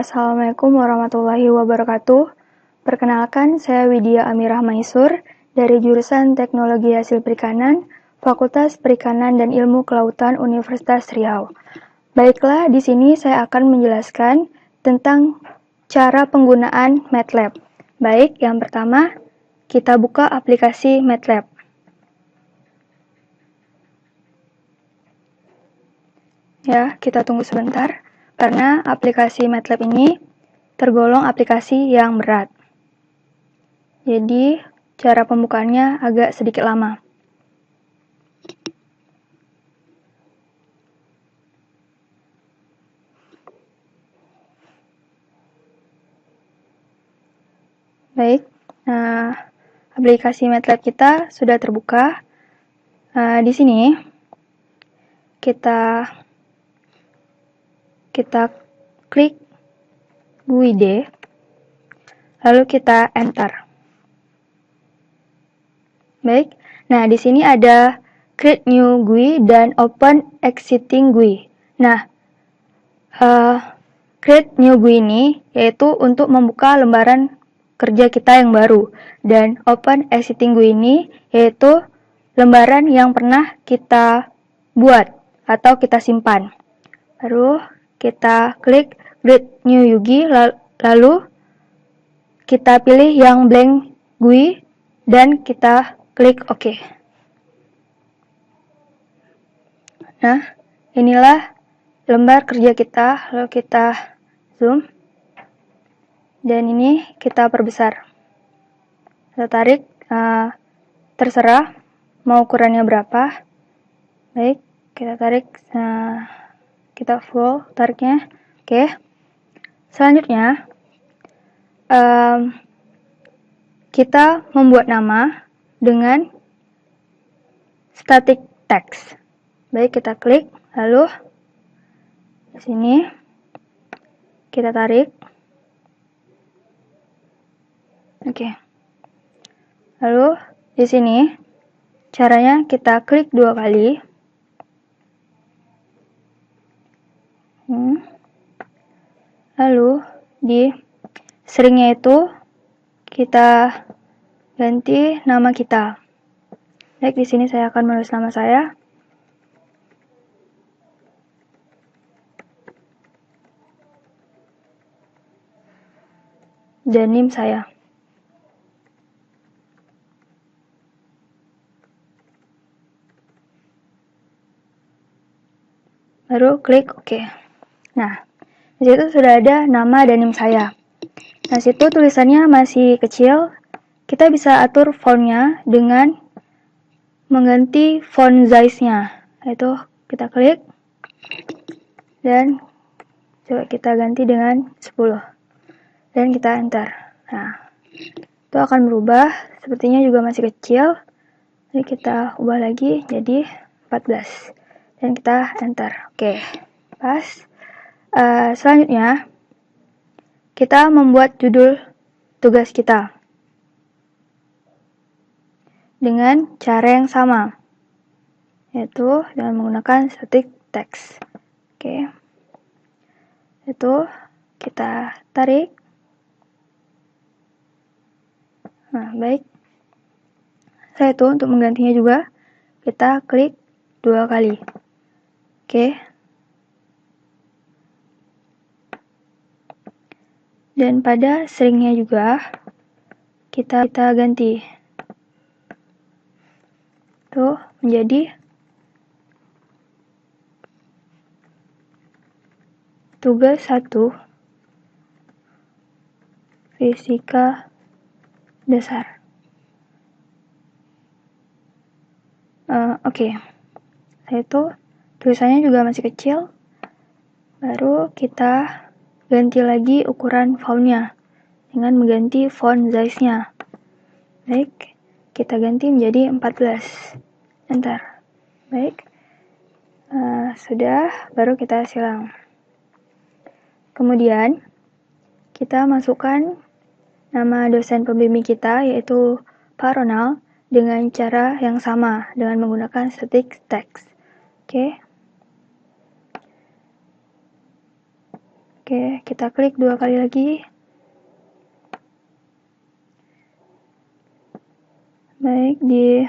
Assalamualaikum warahmatullahi wabarakatuh. Perkenalkan, saya Widya Amirah Maisur dari jurusan Teknologi Hasil Perikanan, Fakultas Perikanan dan Ilmu Kelautan Universitas Riau. Baiklah, di sini saya akan menjelaskan tentang cara penggunaan MATLAB. Baik, yang pertama, kita buka aplikasi MATLAB. Ya, kita tunggu sebentar, karena aplikasi MATLAB ini tergolong aplikasi yang berat. Jadi, cara pembukaannya agak sedikit lama. Baik, aplikasi MATLAB kita sudah terbuka. Di sini, kita klik GUID, lalu kita enter. Baik, nah di sini ada create new GUI dan open existing GUI. Nah, create new GUI ini yaitu untuk membuka lembaran kerja kita yang baru, dan open existing GUI ini yaitu lembaran yang pernah kita buat atau kita simpan. Baru kita klik create new GUI, lalu kita pilih yang blank GUI dan kita klik OK. Nah, inilah lembar kerja kita, lalu kita zoom. Dan ini kita perbesar. Kita tarik, terserah mau ukurannya berapa. Baik, kita tarik, kita full tariknya. Oke. Selanjutnya, kita membuat nama dengan static text. Baik, kita klik, lalu di sini kita tarik. Oke. Lalu di sini caranya kita klik 2 kali. Lalu di stringnya itu kita ganti nama kita. Baik, di sini saya akan menulis nama saya. Dan NIM saya. Baru klik OK. Nah, di situ sudah ada nama dan NIM saya. Nah, situ tulisannya masih kecil. Kita bisa atur fontnya dengan mengganti font size-nya. Itu kita klik dan coba kita ganti dengan 10. Dan kita enter. Nah, itu akan berubah. Sepertinya juga masih kecil. Jadi kita ubah lagi jadi 14. Dan kita enter. Oke, pas. Selanjutnya, kita membuat judul tugas kita dengan cara yang sama, yaitu dengan menggunakan static text. Oke, itu kita tarik. Nah, baik. Setelah itu, untuk menggantinya juga, kita klik 2 kali. Oke. Dan pada stringnya juga, kita ganti. Tuh, menjadi tugas 1 fisika dasar. Oke. Itu tulisannya juga masih kecil. Baru kita ganti lagi ukuran fontnya dengan mengganti font size-nya. Baik, kita ganti menjadi 14. Enter. Baik. Sudah, baru kita silang. Kemudian, kita masukkan nama dosen pembimbing kita, yaitu Pak Ronald, dengan cara yang sama, dengan menggunakan static text. Oke. Oke, kita klik 2 kali lagi. Baik, di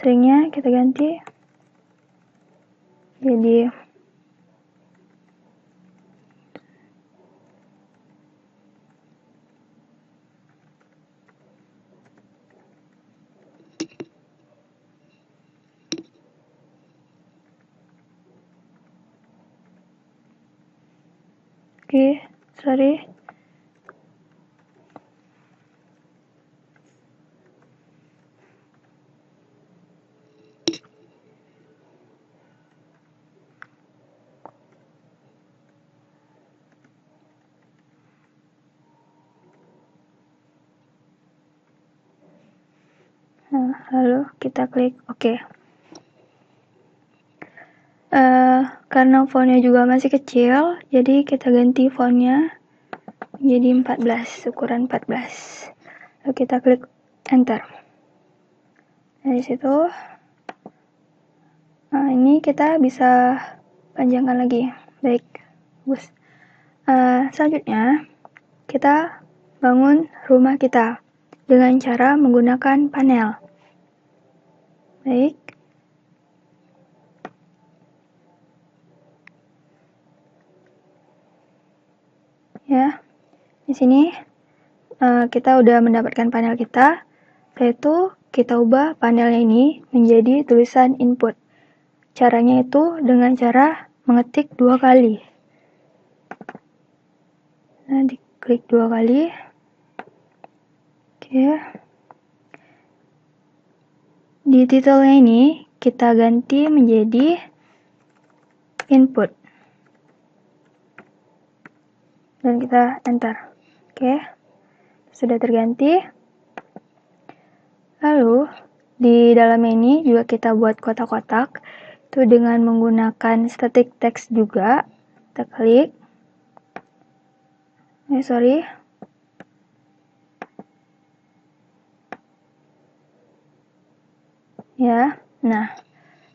stringnya kita ganti jadi sorry. Nah, lalu kita klik OK. Karena fontnya juga masih kecil, jadi kita ganti fontnya jadi 14, ukuran 14. Lalu kita klik Enter. Dari situ, ini kita bisa panjangkan lagi. Baik, bagus. Selanjutnya, kita bangun rumah kita dengan cara menggunakan panel. Baik. Ya, di sini kita udah mendapatkan panel kita. Setelah itu kita ubah panelnya ini menjadi tulisan input. Caranya itu dengan cara mengetik 2 kali. Nah, diklik 2 kali. Oke. Di titelnya ini kita ganti menjadi input. Dan kita enter. Oke. Sudah terganti. Lalu di dalam ini juga kita buat kotak-kotak itu dengan menggunakan static text juga. Kita klik. Sorry. Ya. Nah,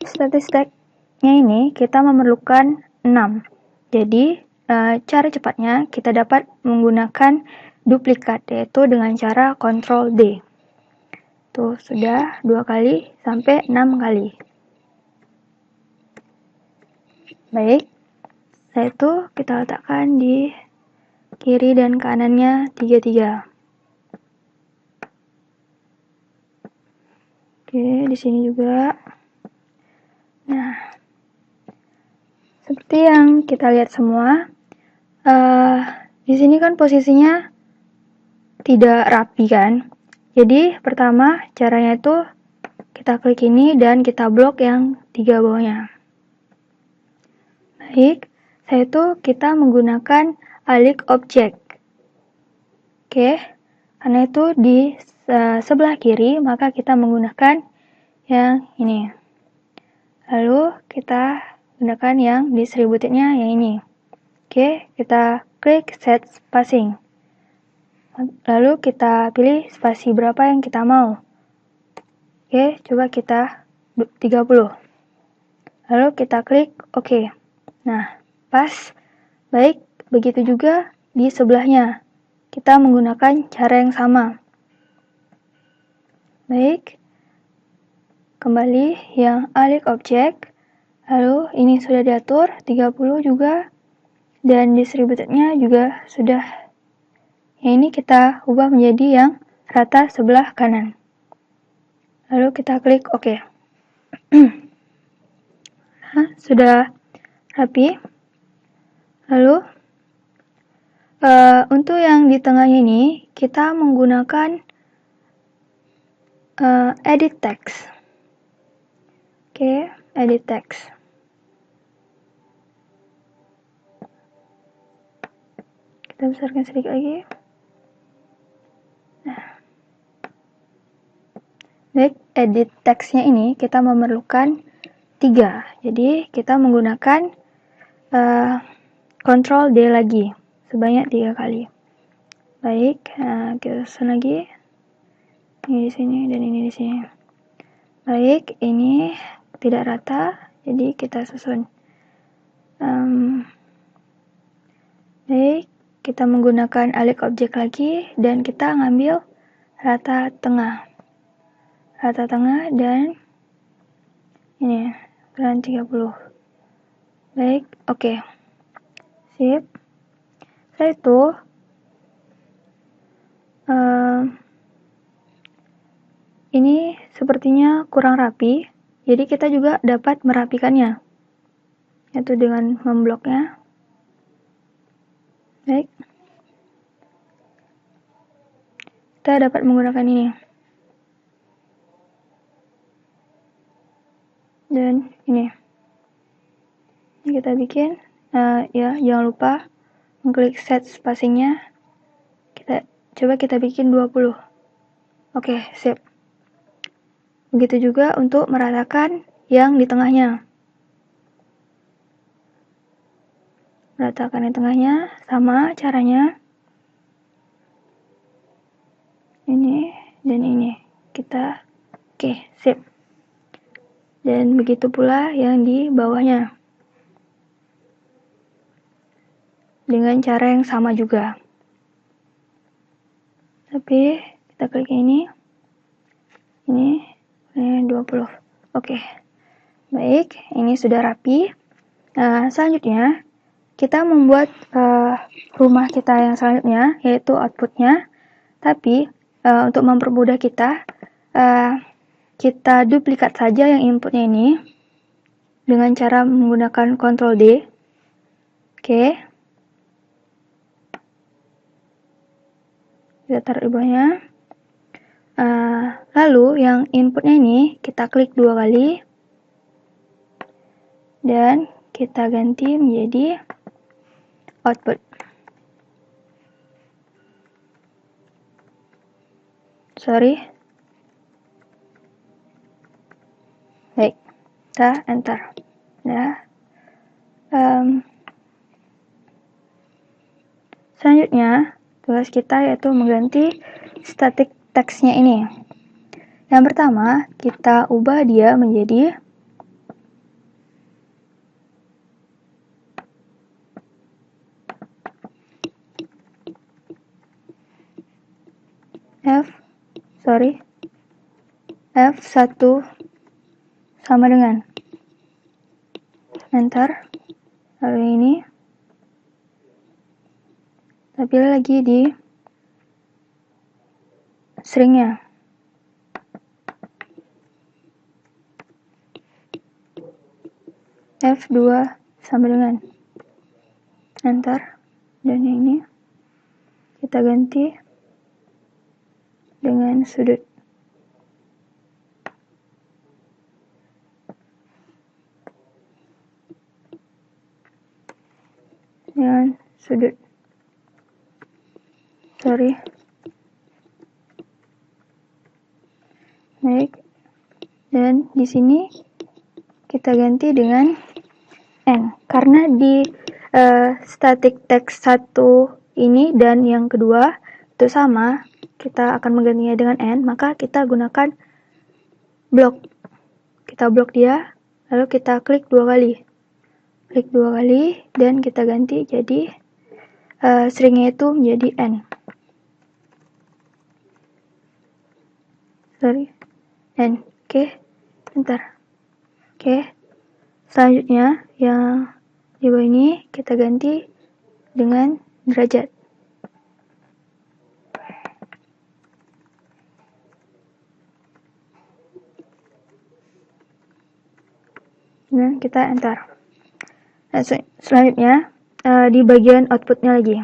static text-nya ini kita memerlukan 6. Jadi cara cepatnya kita dapat menggunakan duplikat, yaitu dengan cara Ctrl D. Tuh, sudah 2 kali sampai 6 kali. Baik, setelah itu kita letakkan di kiri dan kanannya 3-3. Oke, di sini juga. Nah, seperti yang kita lihat semua, di sini kan posisinya tidak rapi kan. Jadi pertama caranya itu kita klik ini dan kita blok yang 3 bawahnya. Baik, setelah itu kita menggunakan alik object. Oke, karena itu di sebelah kiri maka kita menggunakan yang ini. Lalu kita gunakan yang distributednya yang ini. Oke, kita klik set spacing. Lalu kita pilih spasi berapa yang kita mau. Oke, coba kita 30. Lalu kita klik OK. Nah, pas. Baik, begitu juga di sebelahnya. Kita menggunakan cara yang sama. Baik. Kembali yang alik object. Lalu ini sudah diatur 30 juga. Dan distributednya juga sudah. Yang ini kita ubah menjadi yang rata sebelah kanan. Lalu kita klik OK. Nah, sudah rapi. Lalu untuk yang di tengahnya ini kita menggunakan edit text. Oke, edit text. Kita besarkan sedikit lagi. Nah. Baik, edit text-nya ini kita memerlukan 3. Jadi kita menggunakan Ctrl D lagi sebanyak 3 kali. Baik, kita susun lagi. Ini di sini dan ini di sini. Baik, ini tidak rata, jadi kita susun Baik, kita menggunakan alik objek lagi dan kita ngambil rata tengah. Rata tengah dan ini ukuran 30. Baik, oke. Sip. Setelah itu ini sepertinya kurang rapi, jadi kita juga dapat merapikannya, yaitu dengan membloknya. Baik, kita dapat menggunakan ini. Dan ini kita bikin, ya jangan lupa mengklik set spacingnya. Coba kita bikin 20. Oke, sip. Begitu juga untuk meratakan yang di tengahnya. Meratakan yang tengahnya, sama caranya. Ini dan ini. Oke, sip. Dan begitu pula yang di bawahnya. Dengan cara yang sama juga. Tapi kita klik ini 20. Oke. Baik, ini sudah rapi. Nah, selanjutnya kita membuat rumah kita yang selanjutnya, yaitu outputnya. Tapi untuk mempermudah kita duplikat saja yang inputnya ini dengan cara menggunakan Ctrl D. Oke. Kita taruh di bawahnya. Lalu yang inputnya ini kita klik 2 kali dan kita ganti menjadi output. Baik, kita enter. Nah, selanjutnya tugas kita yaitu mengganti static text-nya ini. Yang pertama, kita ubah dia menjadi F1 sama dengan enter. Lalu ini tapi lagi di stringnya. F2 sama dengan enter. Dan ini kita ganti dengan sudut. Baik. Dan di sini kita ganti dengan N. Karena di static text 1 ini dan yang kedua itu sama, kita akan menggantinya dengan N, maka kita gunakan blok. Kita blok dia, lalu kita klik 2 kali. Klik 2 kali dan kita ganti jadi stringnya itu menjadi N. Oke, enter. Oke. Selanjutnya yang di bawah ini kita ganti dengan derajat. Dan kita enter. Nah, selanjutnya di bagian outputnya lagi.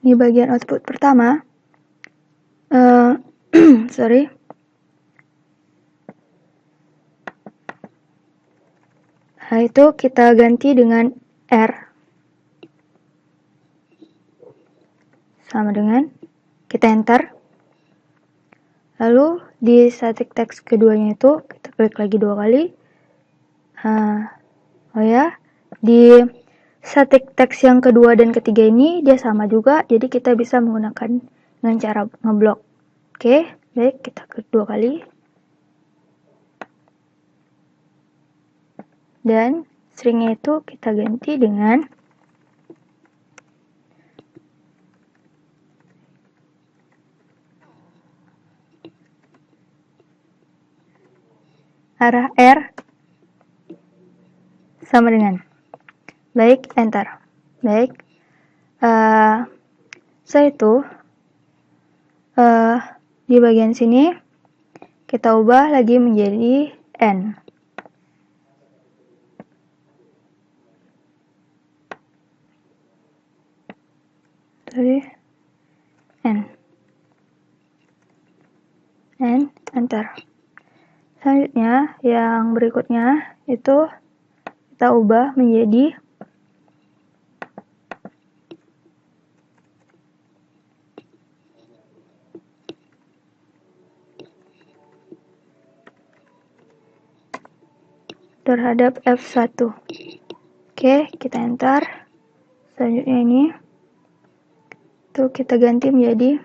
Di bagian output pertama, Nah, itu kita ganti dengan R sama dengan kita enter. Lalu di static text keduanya itu kita klik lagi 2 kali. Di static text yang kedua dan ketiga ini dia sama juga, jadi kita bisa menggunakan dengan cara ngeblok. Oke, baik, kita klik 2 kali. Dan stringnya itu kita ganti dengan arah R sama dengan. Baik, enter. Baik. Setelah itu, di bagian sini kita ubah lagi menjadi N. Tadi N. And enter. Selanjutnya, yang berikutnya itu kita ubah menjadi terhadap F1. Oke, kita enter. Selanjutnya ini itu kita ganti menjadi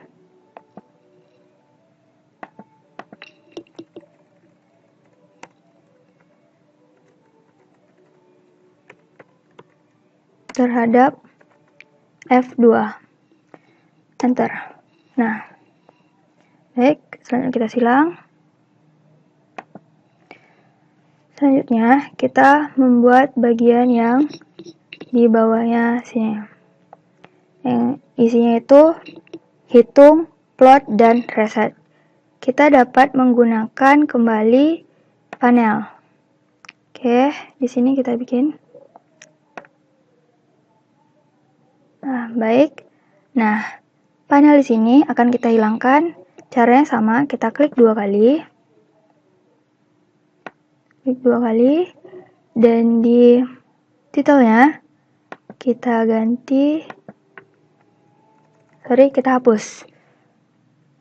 terhadap F2. Enter. Nah, baik, selanjutnya kita silang. Selanjutnya kita membuat bagian yang di bawahnya sini. Yang isinya itu hitung, plot, dan reset. Kita dapat menggunakan kembali panel. Oke, di sini kita bikin. Nah, baik. Nah, panel di sini akan kita hilangkan. Caranya sama, kita klik 2 kali. Klik 2 kali. Dan di titelnya kita ganti, kita hapus.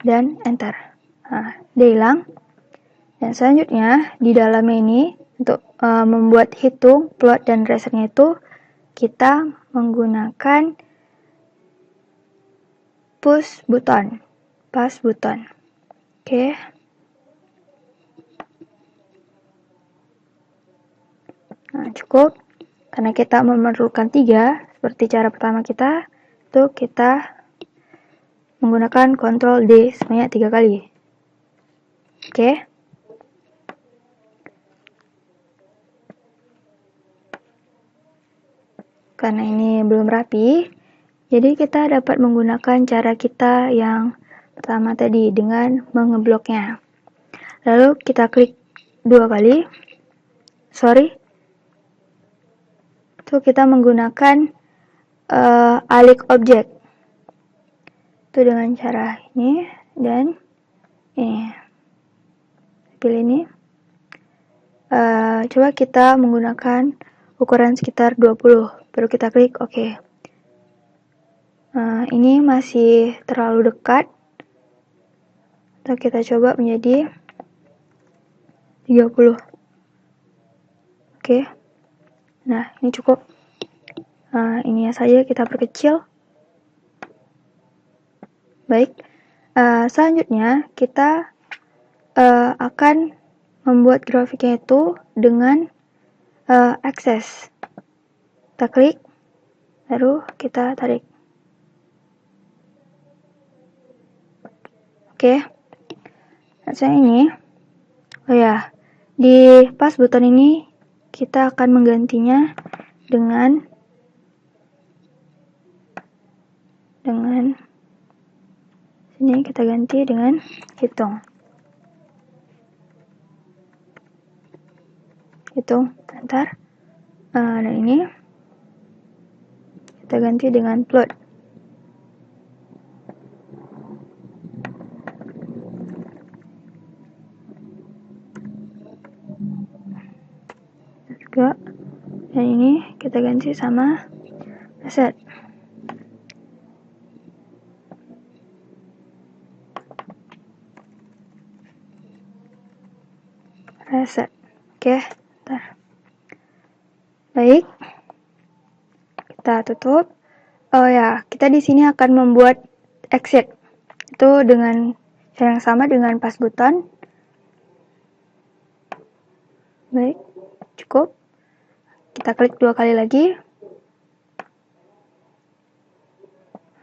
Dan enter. Nah, dia hilang. Dan selanjutnya, di dalamnya ini, untuk membuat hitung, plot, dan resetnya itu, kita menggunakan pass button. Oke. Nah, cukup. Karena kita memerlukan 3, seperti cara pertama kita, itu kita menggunakan Ctrl D sebanyak 3 kali. Oke. Karena ini belum rapi, jadi kita dapat menggunakan cara kita yang pertama tadi dengan mengebloknya. Lalu kita klik 2 kali. Itu kita menggunakan alik objek. Itu dengan cara ini dan ini. Pilih ini. Coba kita menggunakan ukuran sekitar 20. Baru kita klik OK. Ini masih terlalu dekat. Atau kita coba menjadi 30. Oke. Nah, ini cukup. Ini saja kita perkecil. Baik. Selanjutnya kita akan membuat grafiknya itu dengan akses. Kita klik, lalu kita tarik. Oke. Nah, ini. Di pass button ini kita akan menggantinya dengan sini kita ganti dengan hitung. Ntar. Dan ini kita ganti dengan plot. Juga. Dan ini kita ganti sama reset. Oke, ntar. Baik. Kita tutup. Kita di sini akan membuat exit. Itu dengan cara yang sama dengan pass button. Baik, cukup. Kita klik 2 kali lagi.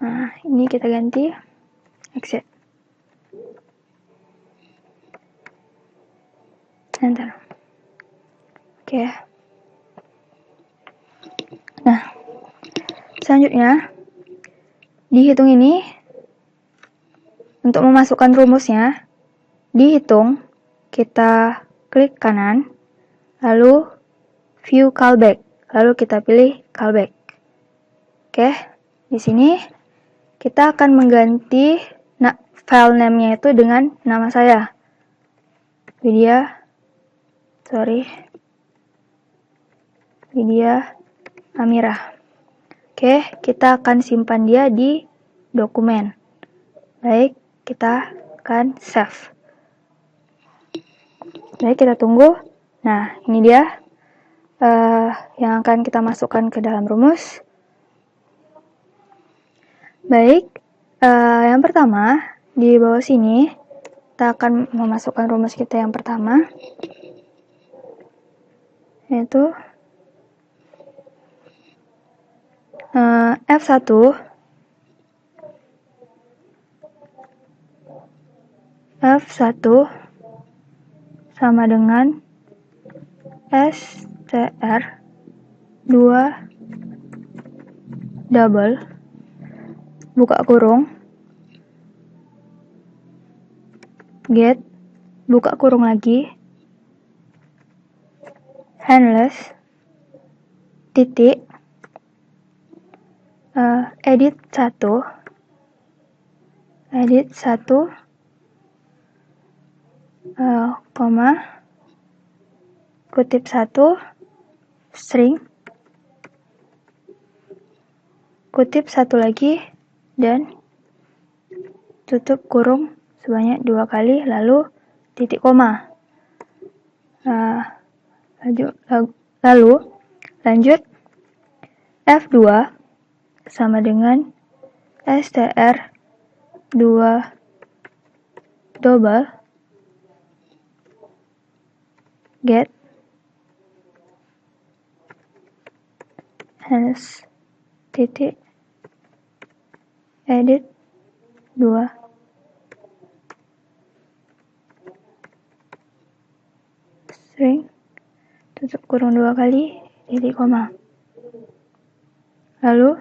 Nah, ini kita ganti exit. Enter. Oke. Nah, selanjutnya dihitung ini untuk memasukkan rumusnya, dihitung, kita klik kanan, lalu view callback, lalu kita pilih callback. Oke, di sini kita akan mengganti file name-nya itu dengan nama saya, Widya Amirah. Oke, kita akan simpan dia di dokumen. Baik, kita akan save. Baik, kita tunggu. Nah, ini dia yang akan kita masukkan ke dalam rumus. Baik, yang pertama di bawah sini kita akan memasukkan rumus kita yang pertama, yaitu F1 sama dengan str 2 double buka kurung get buka kurung lagi handless titik edit 1 koma kutip 1 string kutip 1 lagi dan tutup kurung sebanyak 2 kali, lalu titik koma. Lalu lanjut F2 sama dengan str 2 double get handless titik edit 2 string tutup kurung 2 kali titik koma, lalu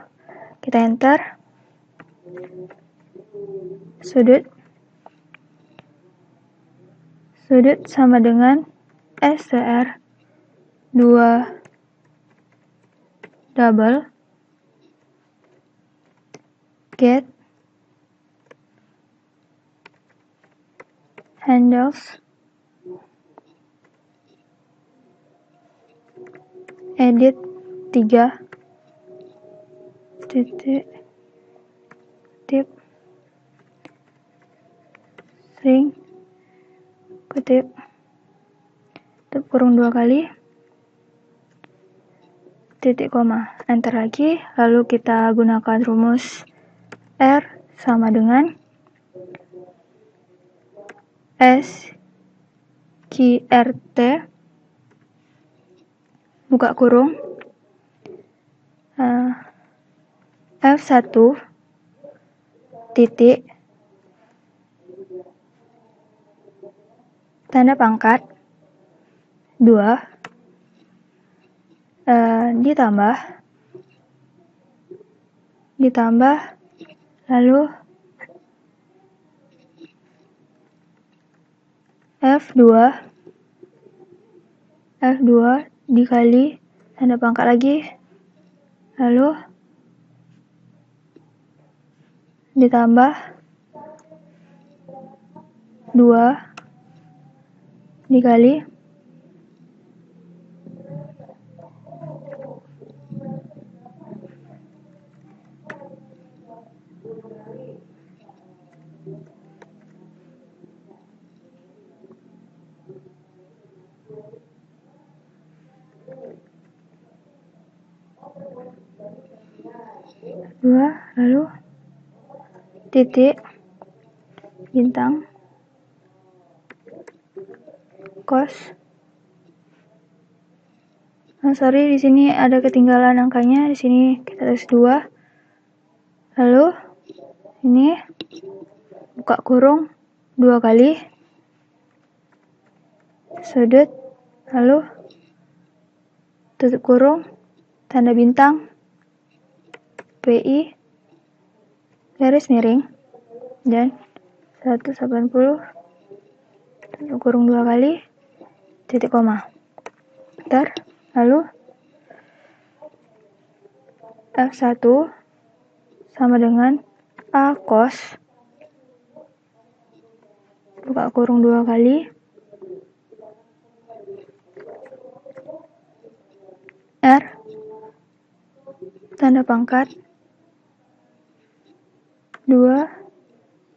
kita enter sudut sama dengan str 2 double get handles edit 3 titik tip string kutip tutup kurung 2 kali titik koma, enter lagi, lalu kita gunakan rumus R sama dengan SQRT buka kurung F1 titik tanda pangkat 2 ditambah lalu F2 dikali tanda pangkat lagi, lalu ditambah 2 dikali lalu titik bintang cos. Sorry, di sini ada ketinggalan angkanya. Di sini kita tulis 2. Lalu ini buka kurung 2 kali sudut, lalu tutup kurung, tanda bintang, PI, garis miring, dan 180, tutup kurung 2 kali, titik koma. Enter, lalu F1 sama dengan A cos, buka kurung 2 kali, R, tanda pangkat, 2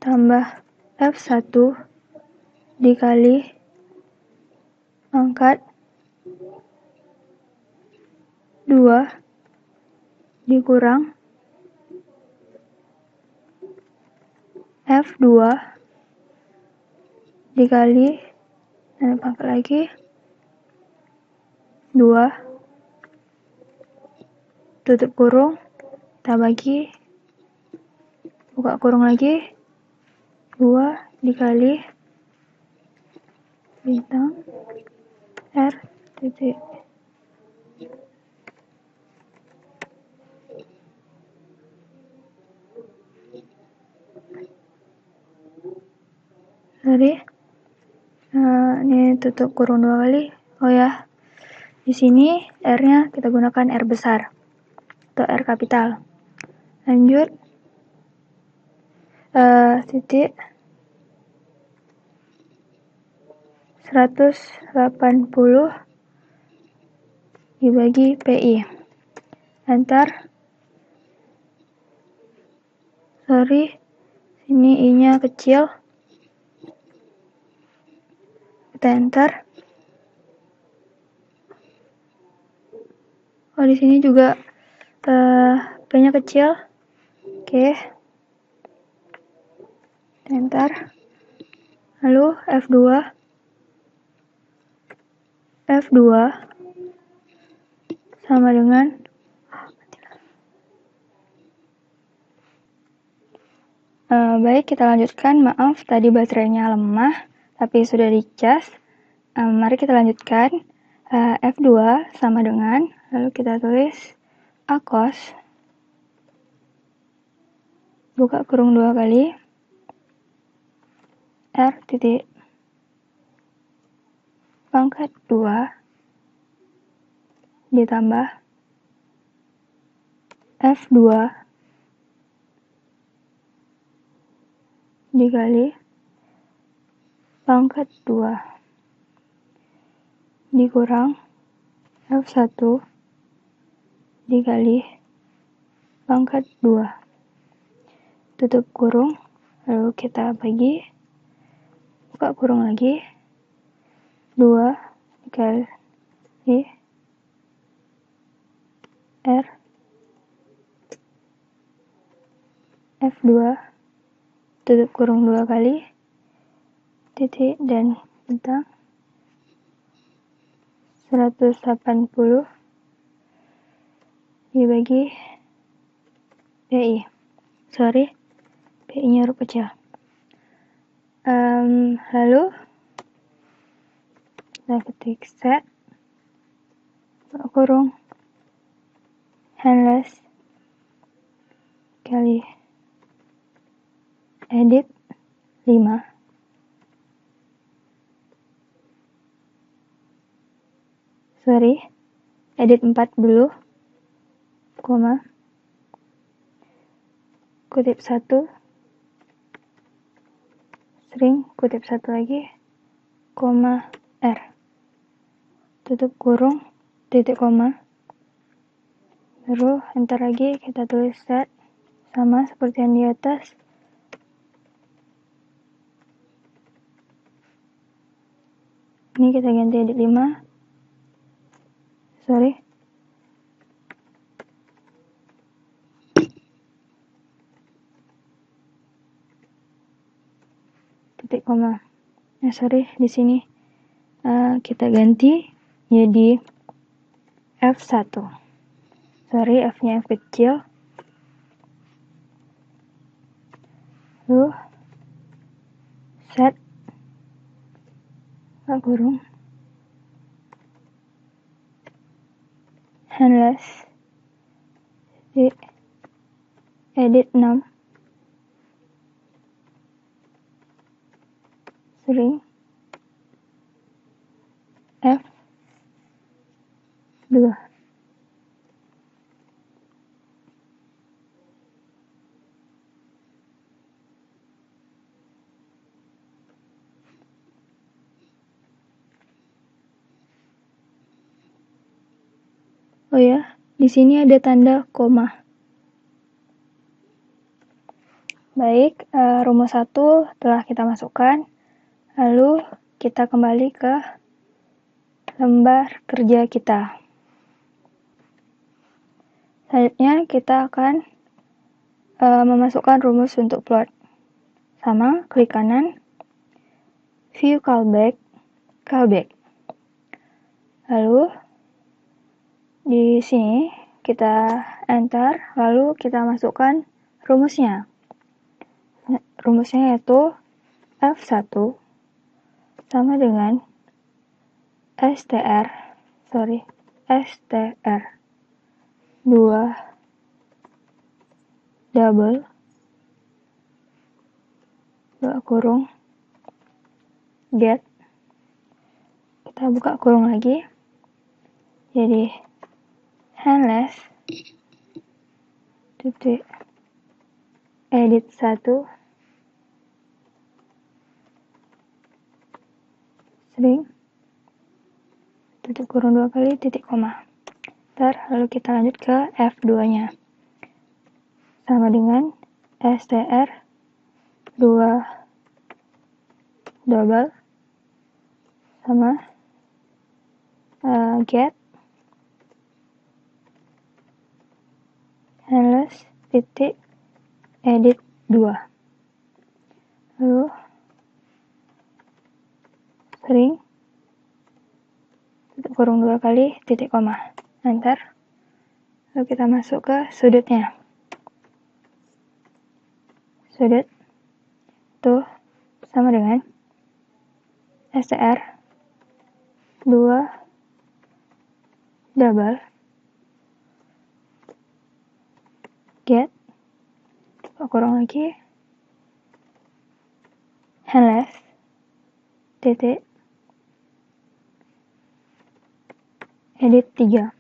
tambah F1 dikali pangkat 2 dikurang F2 dikali tanda pangkat lagi 2 tutup kurung, kita bagi, buka kurung lagi, 2 dikali bintang R titik. Ini tutup kurung 2 kali. Oh ya, di sini R-nya kita gunakan R besar atau R kapital. Lanjut, titik 180 dibagi PI. Enter. Sini I-nya kecil. Kita enter. Oh, di sini juga P-nya kecil. Oke. Enter. Lalu F2 sama dengan baik, kita lanjutkan. Maaf, tadi baterainya lemah, tapi sudah dicas. Mari kita lanjutkan. F2 sama dengan, lalu kita tulis A cos, buka kurung 2 kali, R titik pangkat 2 ditambah F2 dikali pangkat 2 dikurang F1 dikali pangkat 2 tutup kurung, lalu kita bagi, buka kurung lagi, 2 dikali R F2 tutup kurung 2 kali, titik dan bintang, 180 dibagi PI. PI-nya huruf kecil. Lalu kita ketik set, buka kurung, handless kali edit 5, edit 4 dulu, koma, kutip 1, string, kutip 1 lagi, koma, R, tutup kurung, titik koma, baru enter lagi, kita tulis set, sama seperti yang di atas. Ini kita ganti edit 5. Titik koma. Di sini kita ganti jadi F1. F-nya F kecil. Lalu set, buka kurung, handless, di edit 6, string F2. Oh ya, di sini ada tanda koma. Baik, rumus 1 telah kita masukkan. Lalu kita kembali ke lembar kerja kita. Selanjutnya kita akan memasukkan rumus untuk plot. Sama, klik kanan, view callback. Lalu di sini kita enter, lalu kita masukkan rumusnya. Rumusnya yaitu F1 sama dengan str 2 double kurung get. Kita buka kurung lagi, jadi handless titik edit 1 string tutup kurung 2 kali titik koma. Lalu kita lanjut ke F2 nya sama dengan str 2 double sama get handless titik edit 2, lalu string tutup kurung 2 kali titik koma, enter. Lalu kita masuk ke sudutnya. Sudut itu sama dengan str 2 double get kurang lagi handless titik edit 3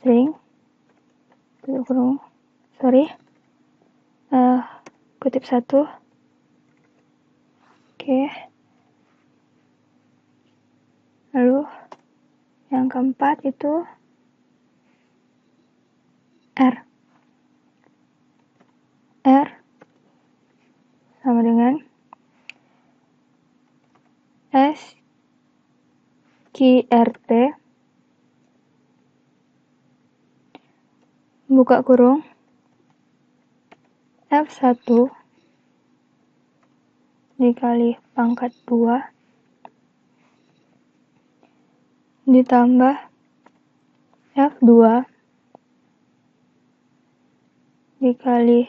string tutup kurung kutip 1. Oke. Lalu yang keempat itu R sama dengan SQRT buka kurung F1 dikali pangkat 2 ditambah F2 dikali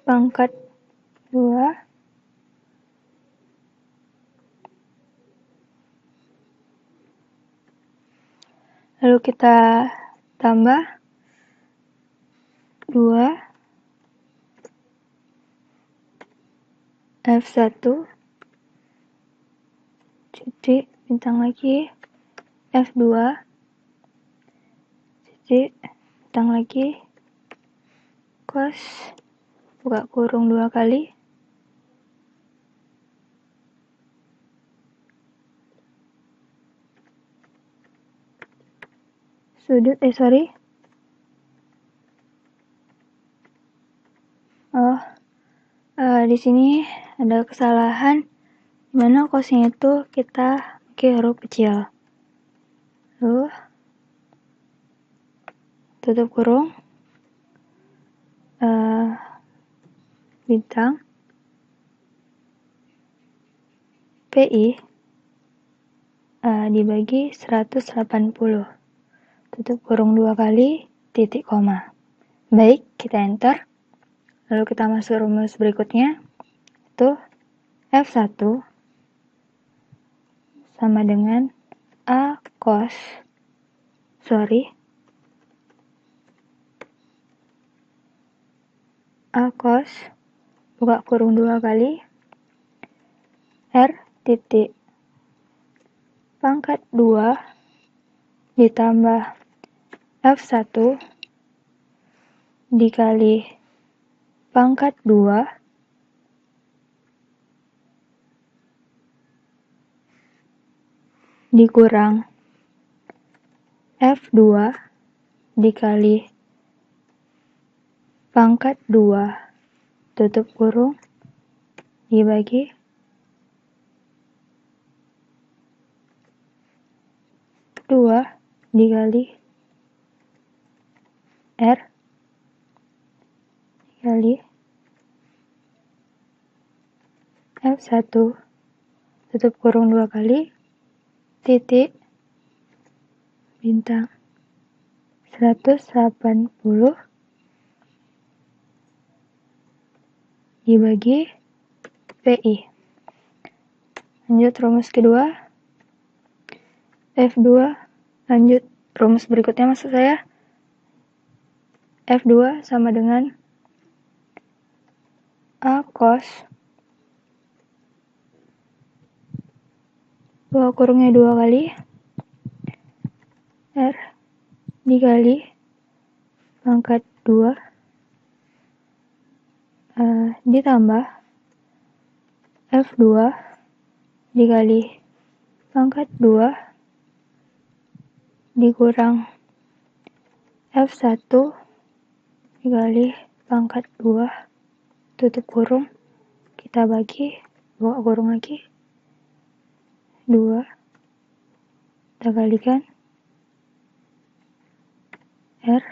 pangkat 2 lalu kita tambah 2 F1 titik bintang lagi F2 titik bintang lagi cos buka kurung 2 kali sudut di sini ada kesalahan dimana cosnya itu kita pakai huruf kecil. Lalu tutup kurung bintang PI dibagi 180 tutup kurung 2 kali titik koma. Baik, kita enter. Lalu kita masuk rumus berikutnya, itu F1 sama dengan A cos buka kurung 2 kali R titik pangkat 2 ditambah F1 dikali pangkat 2 dikurang F2 dikali pangkat 2 tutup kurung dibagi 2 dikali R dikali F1 tutup kurung 2 kali titik bintang 180 dibagi PI. Lanjut rumus kedua. F2 lanjut rumus berikutnya maksud saya. F2 sama dengan A cos buka kurungnya 2 kali R dikali pangkat 2 ditambah F2 dikali pangkat 2 dikurang F1 dikali pangkat 2 tutup kurung kita bagi buka kurung lagi 2 kita kalikan R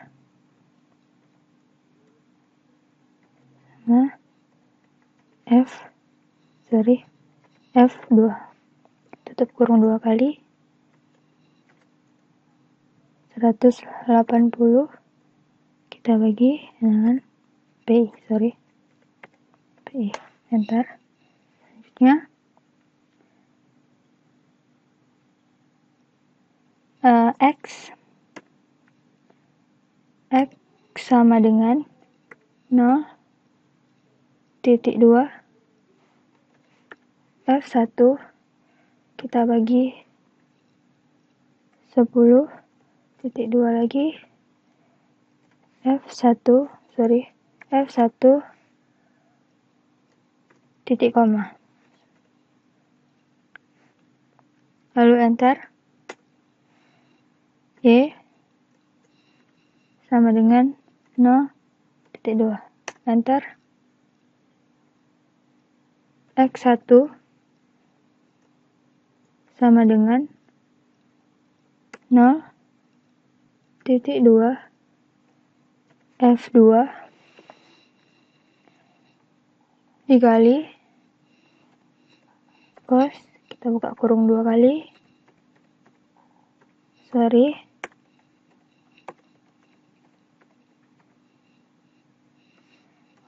sama F2 tutup kurung 2 kali 180 kita bagi dengan PI enter. Selanjutnya X sama dengan 0,2 F1 kita bagi 10,2 lagi F1 titik koma lalu enter. Y sama dengan 0,2 enter. X1 sama dengan 0,2 F2 dikali cos kita buka kurung 2 kali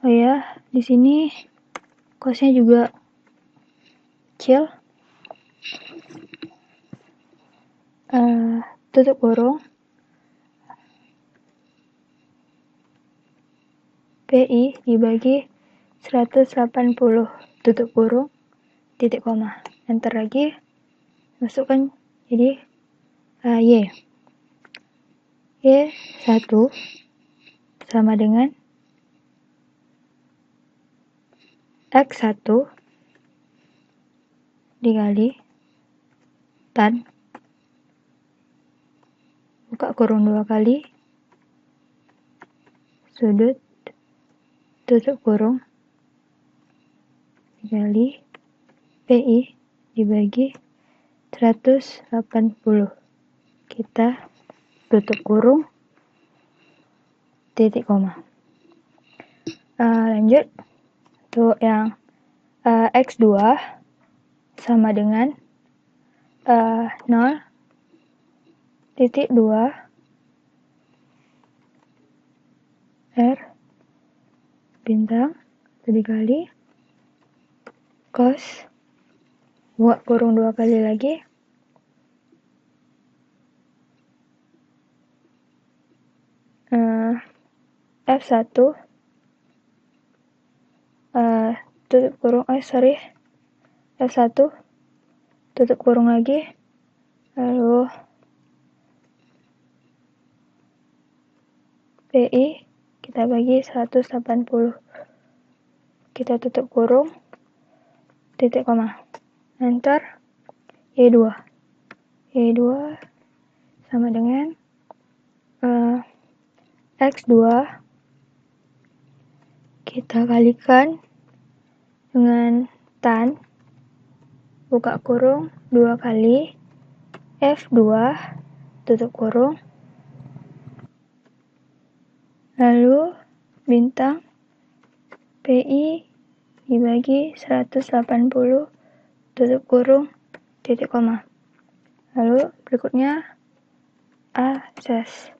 oh ya di sini cosnya juga kecil tutup kurung PI dibagi 180 tutup kurung titik koma enter lagi masukkan jadi Y1 sama dengan X1 dikali tan buka kurung 2 kali sudut tutup kurung dikali PI dibagi 180 kita tutup kurung titik koma. Lanjut untuk yang X2 sama dengan 0,2 R bintang dikali cos buka kurung 2 kali lagi F1 tutup kurung, F1 tutup kurung lagi, lalu PI kita bagi 180, kita tutup kurung, titik koma, enter, Y2 sama dengan X2 kita kalikan dengan tan, buka kurung 2 kali, F2 tutup kurung, lalu bintang PI dibagi 180 tutup kurung, titik koma. Lalu berikutnya akses,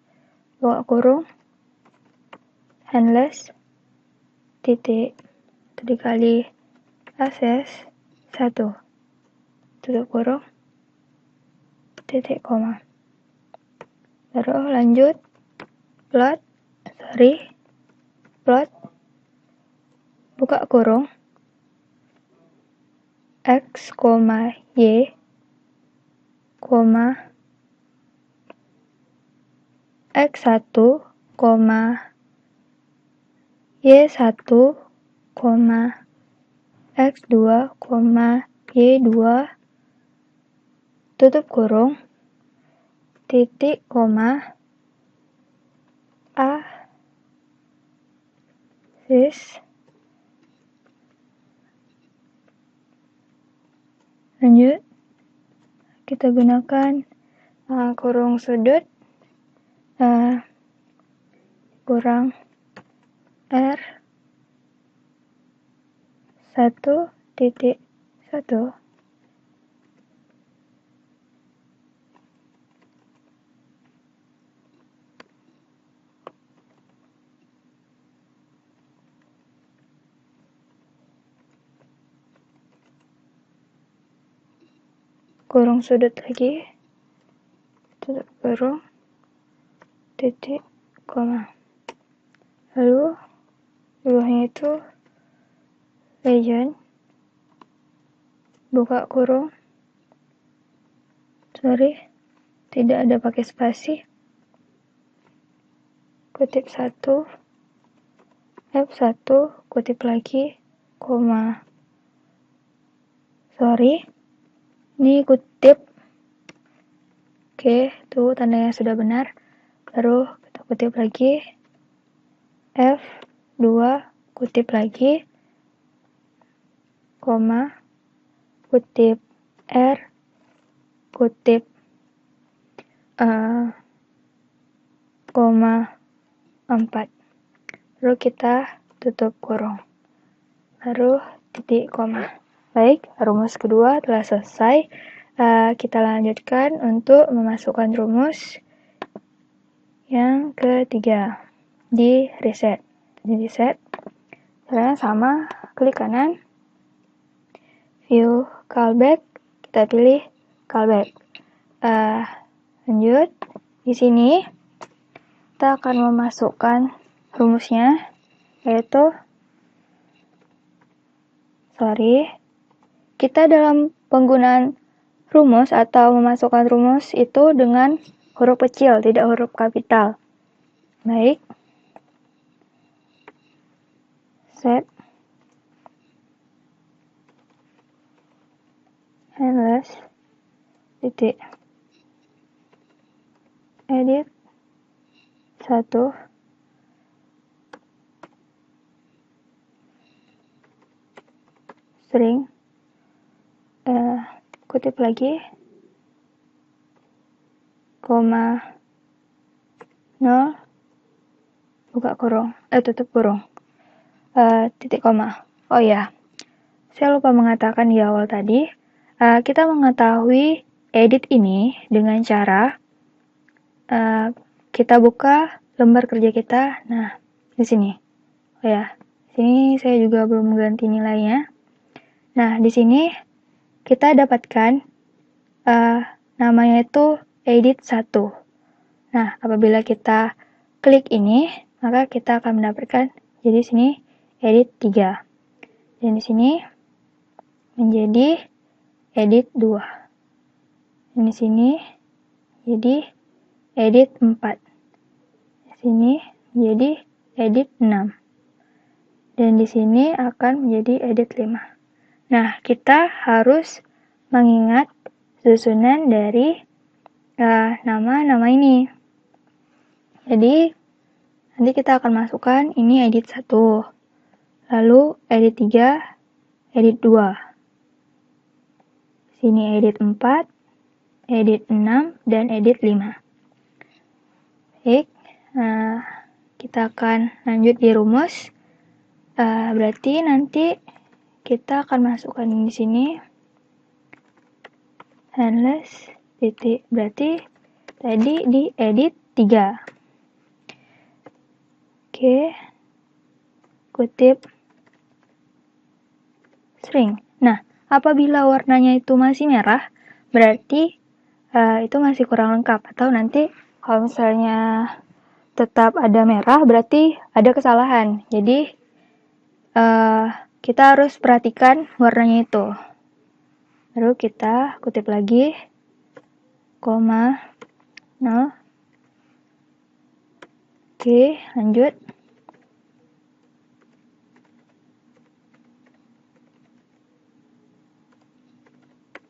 buka kurung, handless, titik dikali akses 1 tutup kurung, titik koma. Lalu lanjut plot, buka kurung, X, Y, X1, Y1, X2, Y2, tutup kurung, titik koma, aksis, lanjut kita gunakan kurung sudut kurang R1.1. Kurung sudut lagi, tutup kurung, titik koma. Lalu di bawahnya itu legend, buka kurung, tidak ada pakai spasi, kutip 1, F1, kutip lagi, koma, ini kutip, oke, tuh tandanya sudah benar. Baru kita kutip lagi, F2, kutip lagi, koma, kutip R, kutip koma 4. Lalu kita tutup kurung, baru titik koma. Baik, rumus kedua telah selesai. Kita lanjutkan untuk memasukkan rumus yang ketiga di reset. Jadi set, caranya sama, klik kanan, view callback, kita pilih callback. Lanjut, di sini kita akan memasukkan rumusnya, yaitu kita dalam penggunaan rumus atau memasukkan rumus itu dengan huruf kecil, tidak huruf kapital. Baik. Set. Handless. Titik. Edit. 1. String. Kutip lagi, koma 0, buka kurung, tutup kurung, titik koma. Oh ya, saya lupa mengatakan di awal tadi, kita mengetahui edit ini dengan cara kita buka lembar kerja kita. Nah, di sini. Oh ya, di sini saya juga belum mengganti nilainya. Nah, di sini kita dapatkan namanya itu edit 1. Nah, apabila kita klik ini, maka kita akan mendapatkan jadi sini edit 3. Dan di sini menjadi edit 2. Dan di sini jadi edit 4. Di sini menjadi edit 6. Dan di sini akan menjadi edit 5. Nah, kita harus mengingat susunan dari nama-nama ini. Jadi, nanti kita akan masukkan ini edit 1. Lalu edit 3, edit 2. Sini edit 4, edit 6, dan edit 5. Baik, kita akan lanjut di rumus. Berarti nanti kita akan masukkan di sini handless titik. Berarti tadi di edit 3. Oke. Kutip string. Nah, apabila warnanya itu masih merah, berarti itu masih kurang lengkap. Atau nanti kalau misalnya tetap ada merah, berarti ada kesalahan. Jadi, kita harus perhatikan warnanya itu. Lalu kita kutip lagi, koma, 0. Oke, lanjut.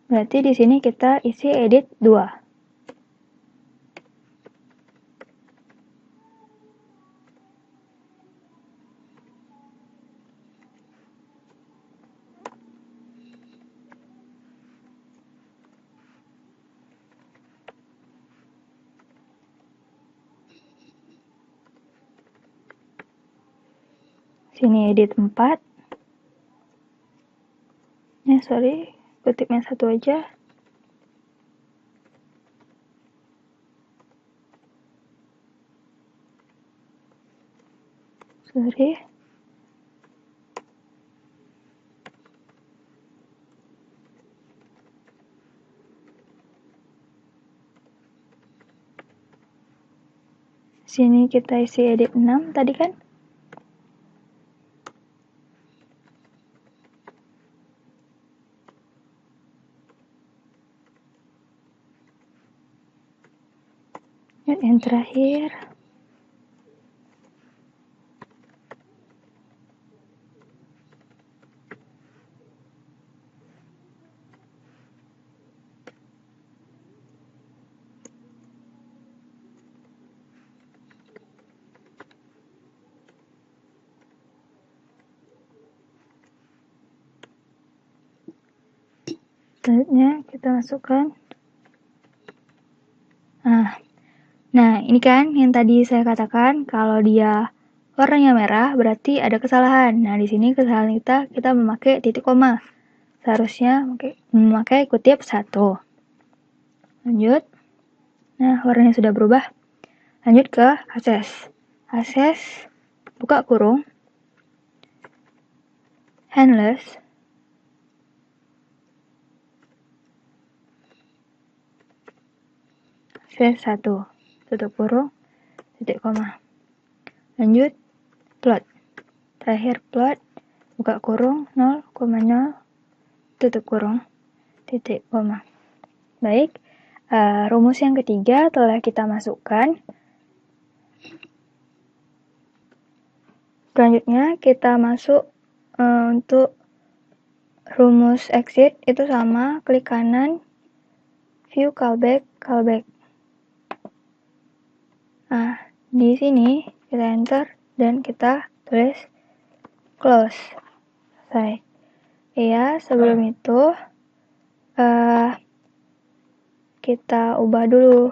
Berarti di sini kita isi edit 2. Sini edit 4. Sorry, kutipnya 1 aja. Sorry. Sini kita isi edit 6 tadi kan? Yang terakhir. Selanjutnya kita masukkan. Nah, ini kan yang tadi saya katakan kalau dia warnanya merah berarti ada kesalahan. Nah, di sini kesalahan kita memakai titik koma. Seharusnya memakai kutip 1. Lanjut. Nah, warnanya sudah berubah. Lanjut ke akses. Akses, buka kurung. Handless. Akses 1. Tutup kurung, titik koma. Lanjut, plot. Terakhir plot, buka kurung, 0,0, tutup kurung, titik koma. Baik, rumus yang ketiga telah kita masukkan. Selanjutnya kita masuk untuk rumus exit itu sama, klik kanan, view callback. Nah, di sini kita enter dan kita tulis close. Selesai. Ya, sebelum itu kita ubah dulu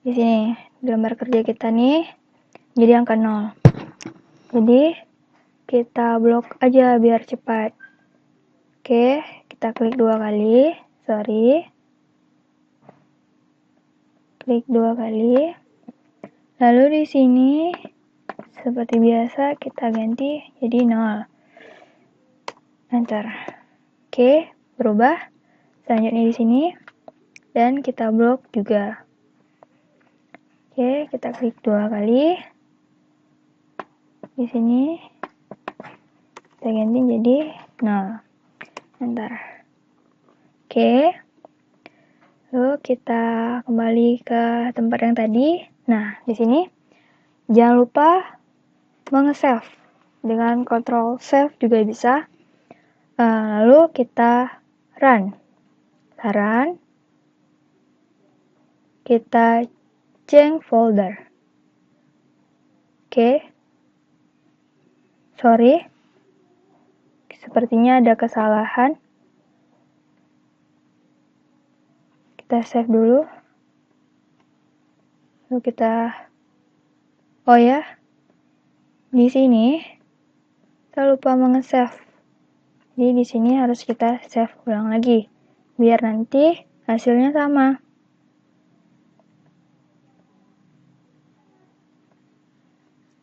di sini gambar kerja kita nih jadi angka 0. Jadi kita blok aja biar cepat. Oke, kita klik 2 kali. Klik 2 kali. Lalu di sini seperti biasa kita ganti jadi 0. Enter. Oke, berubah. Selanjutnya di sini dan kita blok juga. Oke, kita klik 2 kali. Di sini kita ganti jadi 0. Bentar. Oke. Lalu kita kembali ke tempat yang tadi. Nah, di sini jangan lupa menge-save. Dengan Ctrl Save juga bisa. Lalu kita run. Kita change folder. Oke. Sorry. Sepertinya ada kesalahan. Kita save dulu. Lalu kita di sini kita lupa menge-save. Jadi di sini harus kita save ulang lagi biar nanti hasilnya sama.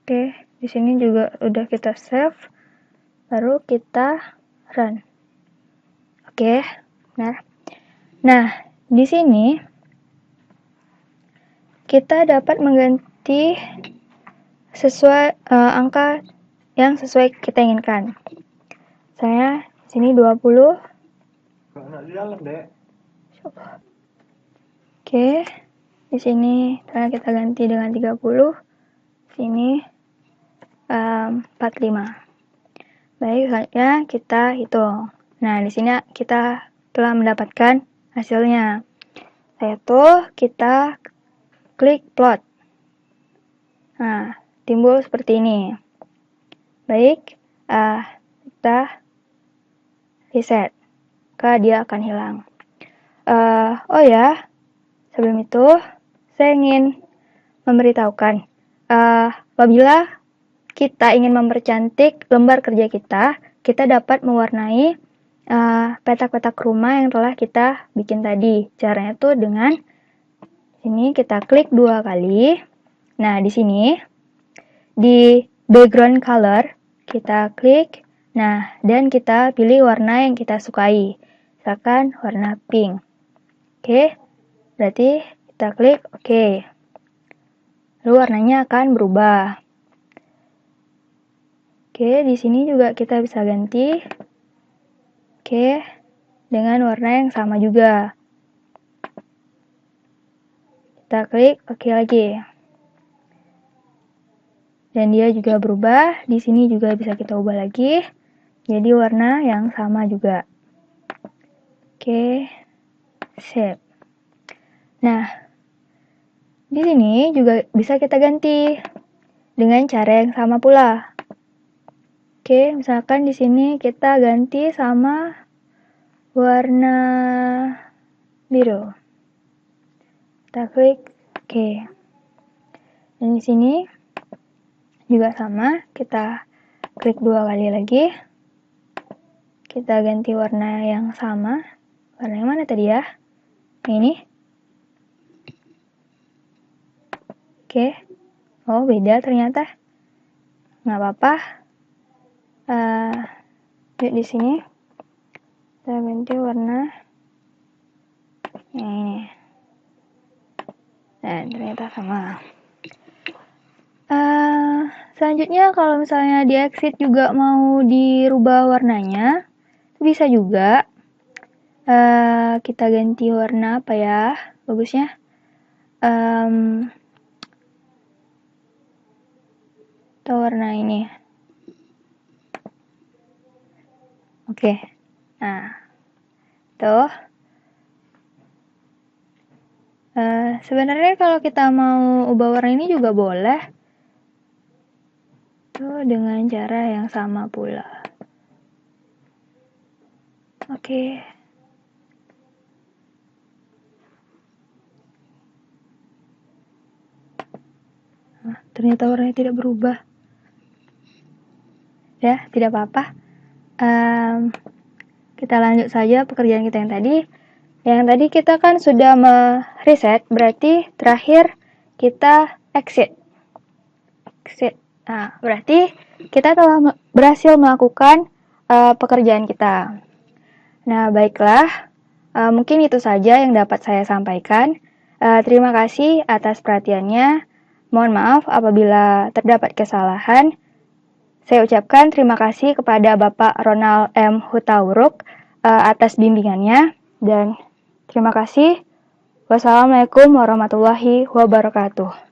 Oke, di sini juga udah kita save. Baru kita run. Oke, benar. Nah, di sini kita dapat mengganti sesuai angka yang sesuai kita inginkan. Saya di sini 20. Oke, di sini karena kita ganti dengan 30. Sini 45. Baik, selanjutnya kita hitung. Nah, di sini kita telah mendapatkan hasilnya, yaitu kita klik plot. Nah, timbul seperti ini. Baik, kita reset, maka dia akan hilang. Sebelum itu saya ingin memberitahukan, apabila kita ingin mempercantik lembar kerja kita dapat mewarnai petak-petak rumah yang telah kita bikin tadi. Caranya tuh dengan ini kita klik 2 kali. Nah, di sini di background color kita klik. Nah, dan kita pilih warna yang kita sukai. Misalkan warna pink. Oke. Berarti kita klik oke. Lalu warnanya akan berubah. Oke, di sini juga kita bisa ganti. Oke, dengan warna yang sama juga. Kita klik oke lagi. Dan dia juga berubah. Di sini juga bisa kita ubah lagi. Jadi warna yang sama juga. Oke, save. Nah, di sini juga bisa kita ganti dengan cara yang sama pula. Oke, misalkan di sini kita ganti sama warna biru. Kita klik oke. Dan di sini juga sama, kita klik 2 kali lagi. Kita ganti warna yang sama. Warna yang mana tadi ya? Ini. Oke. Oh, beda ternyata. Nggak apa-apa. Di sini kita ganti warna ini. Dan ternyata sama. Selanjutnya kalau misalnya di exit juga mau dirubah warnanya, bisa juga. Kita ganti warna apa ya? Bagusnya. Atau warna ini. Oke. Nah, tuh. Sebenarnya kalau kita mau ubah warna ini juga boleh. Tuh, dengan cara yang sama pula. Oke. Nah, ternyata warnanya tidak berubah. Ya, tidak apa-apa. Kita lanjut saja pekerjaan kita yang tadi. Yang tadi kita kan sudah mereset, berarti terakhir kita exit. Nah, berarti kita telah berhasil melakukan pekerjaan kita. Nah, baiklah. Mungkin itu saja yang dapat saya sampaikan. Terima kasih atas perhatiannya. Mohon maaf apabila terdapat kesalahan. Saya ucapkan terima kasih kepada Bapak Ronald M. Hutauruk atas bimbingannya, dan terima kasih. Wassalamualaikum warahmatullahi wabarakatuh.